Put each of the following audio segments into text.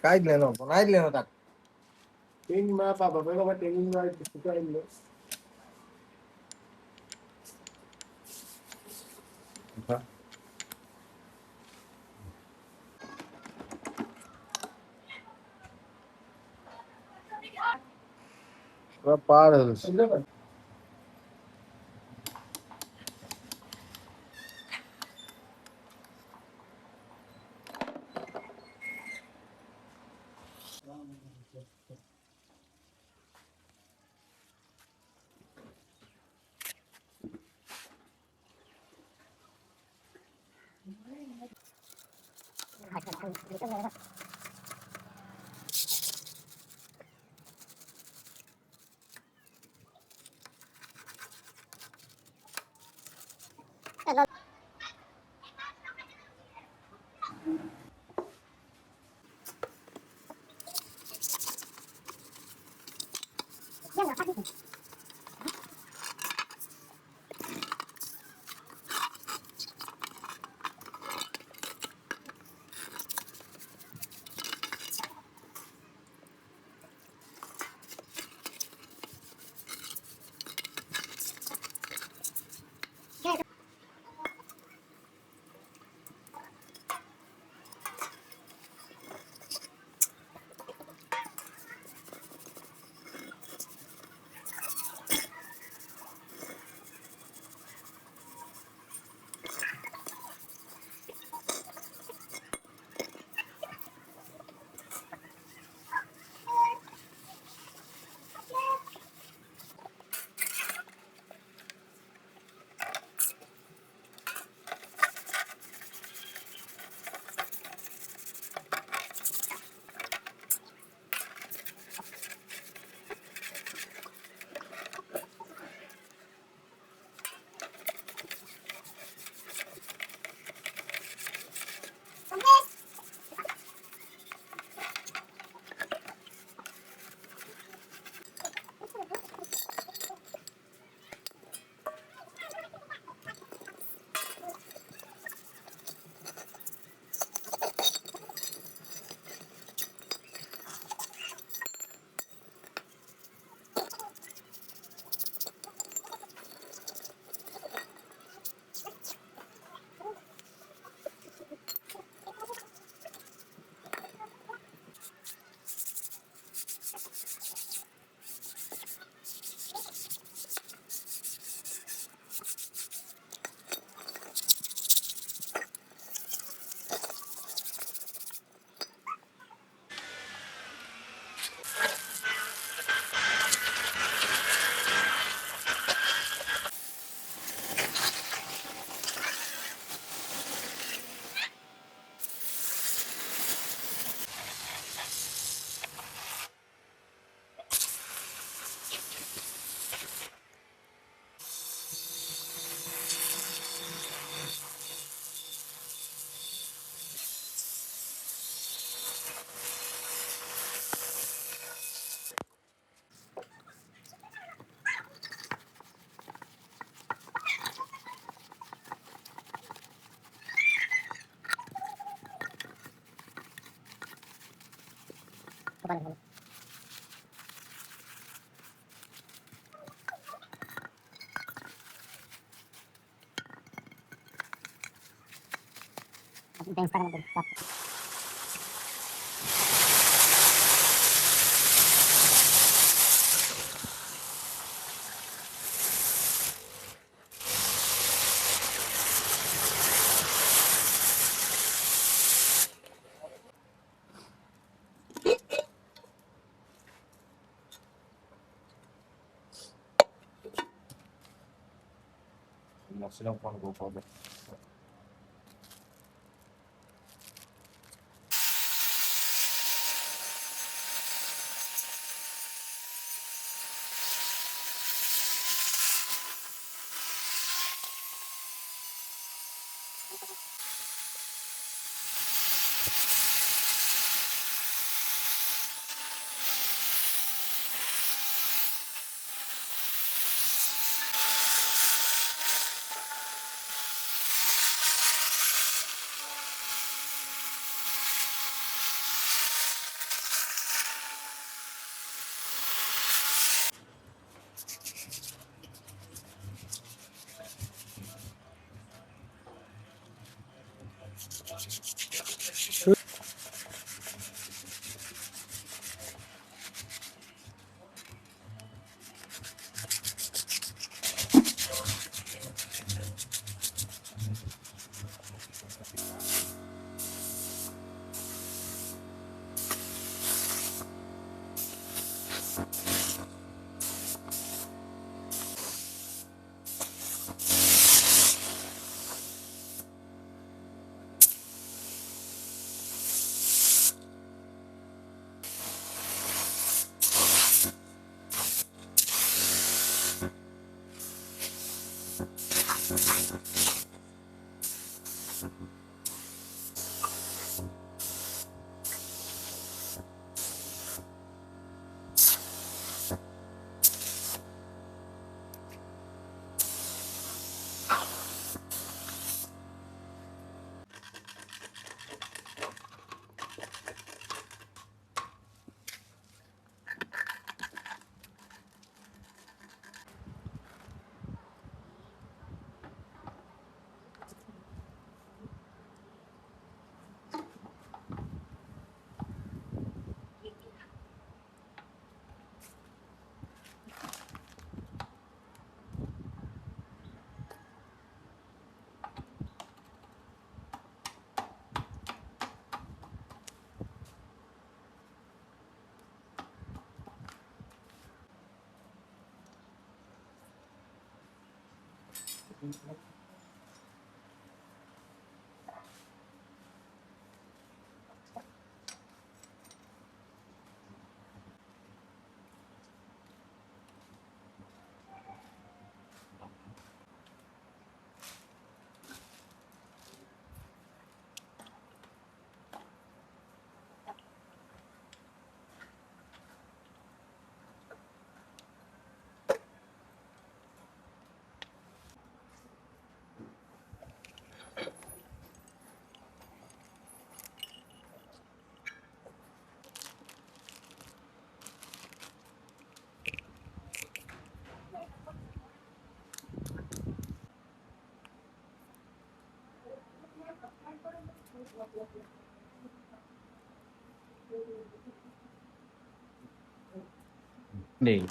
Cái lên nó, còn ai lên nó đặt. Tin mà bà phải có tin rồi cái lên. Paras. Você não pode go for it. Đi.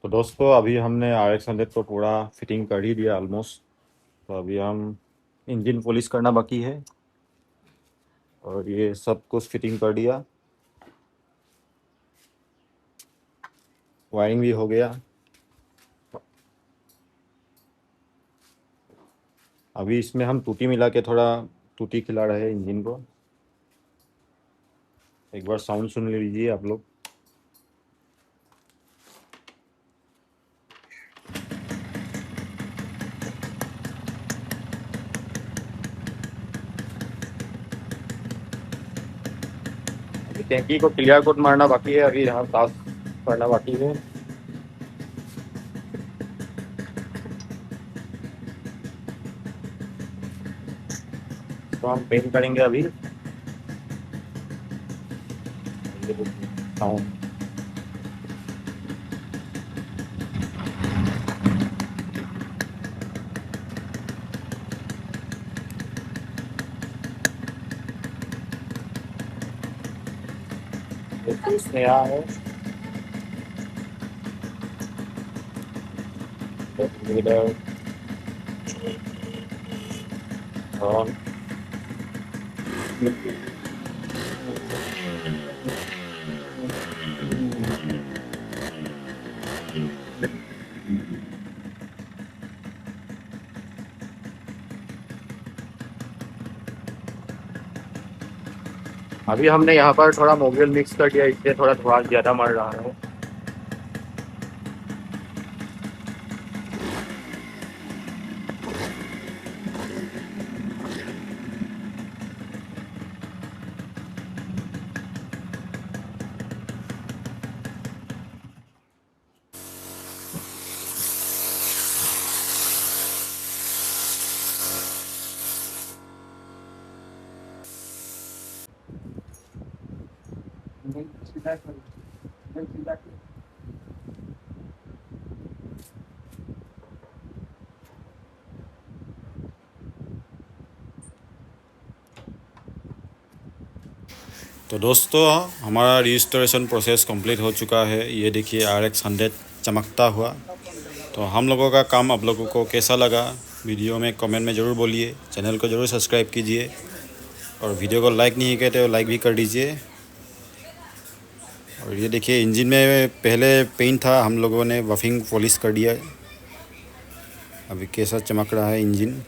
तो दोस्तों अभी हमने RX 100 को पूरा fitting कर ही दिया almost. तो अभी हम इंजन पॉलिश करना बाकी है और ये सब कुछ फिटिंग कर दिया, वायरिंग भी हो गया। अभी इसमें हम टूटी मिला के थोड़ा टूटी खिला रहे हैं इंजन को। एक बार साउंड सुन लीजिए आप लोग। अभी टैंकी को क्लियर कोट मारना बाकी है, अभी यहाँ साफ करना बाकी है। तो हम पेंट करेंगे अभी। साउंड इसमें आया है और अभी हमने यहाँ पर थोड़ा मोबिल मिक्स कर दिया, इसलिए थोड़ा धुआं ज़्यादा मर रहा है। तो दोस्तों हमारा रजिस्ट्रेशन प्रोसेस कंप्लीट हो चुका है। ये देखिए RX 100 चमकता हुआ। तो हम लोगों का काम आप लोगों को कैसा लगा वीडियो में कमेंट में ज़रूर बोलिए। चैनल को ज़रूर सब्सक्राइब कीजिए और वीडियो को लाइक नहीं किए तो लाइक भी कर दीजिए। और ये देखिए इंजन में पहले पेंट था, हम लोगों ने बफिंग पॉलिश कर दिया। अभी कैसा चमक रहा है इंजन।